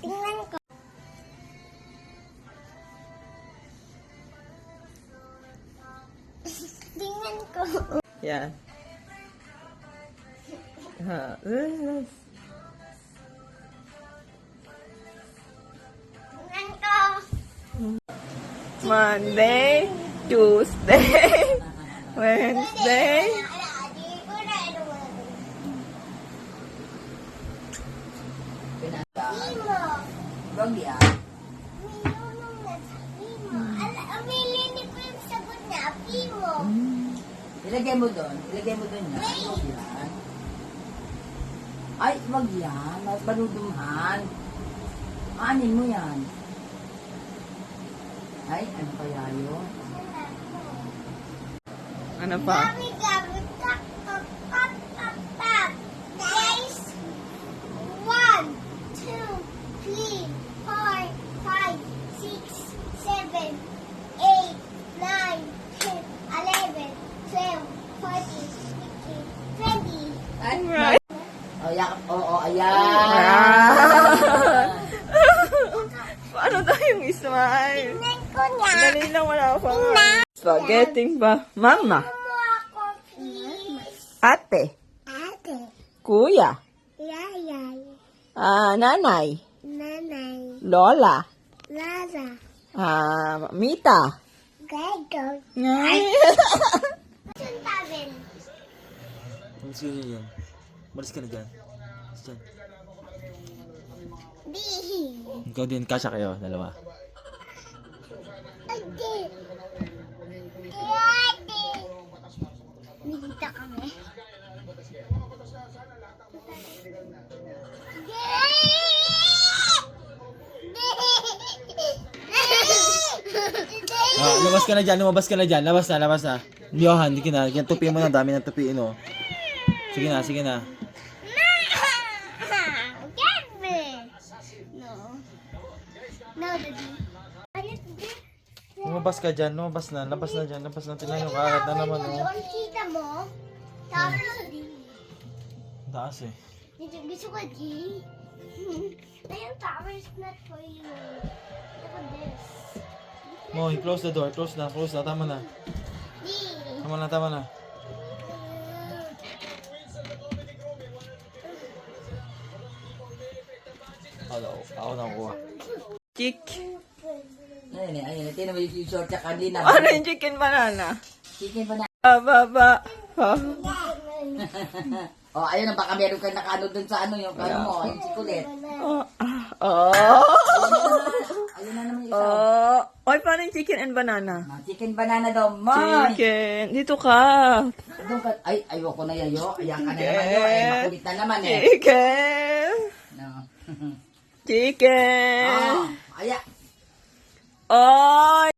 Tingnan ko. Tingnan ko. Yan. Tingnan ko. Monday, Tuesday, Wednesday. Imo. Bang yan? Minunong na sa Imo. Amilin ko yung sagot na Imo. Ilagay mo doon. Ilagay mo doon yan. Wag yan. Ay, wag yan. Panudumhan. Anin mo yan. Ay, ano kaya yun? Ano pa? Gabi-gabi. Tak, tak, tak, tak, tak. Guys. 1, 2, 3, 4, 5, 6, 7, 8, 9, 10, 11, 12, 14, 15, 20. Ay, Right. oh, yakap. Oo, ayan. Paano tayong ismile? Tingnan ko niya. Dali lang, wala pa nga. Spaghetti ba? Mama, Mo ako, please. ate, Ate. kuya, Yayay. nanay, Nanay. lola, Lala. Mita. Gego. Ay. Saan tawin? Sino yan? Malis ka na dyan. Dyan. Di. Ikaw din, kasya kayo, dalawa. Ate. Ate. Nagkita kami. Labas ka na dyan, lumabas ka na dyan. Labas na. Johan, hindi ka na. Yan, tupiin mo na, dami ng tupiin, oh. Sige na. Get me. No. No, Daddy. Lumabas ka dyan, labas na dyan. Labas na, tingnan yung karat na naman, oh. Doon kita mo. Tapos di. Taas, eh. Gusto ko di. Ayun, tower is not for you. Look at this. Mo, close the door. Close na. Tama na. Di. Tama na. Ako na kuha. Chick. Ayun. Tingnan mo yung short sa kanina. Ano yung chicken banana? Chicken pa na. Baba. Oh, ayun na, baka meron kayo nakaano dun sa ano, yung kano mo, yung sikulit. Oh. Ayun na naman yung isa. Oh. Oy, paano yung chicken and banana? Chicken banana daw, Moy! Chicken. Dito ka. Doon ka, ay, ayoko na yayo. Ayan ka na naman yun. Ay, makulit na naman eh. Chicken. No. Chicken. Ayan. Oy.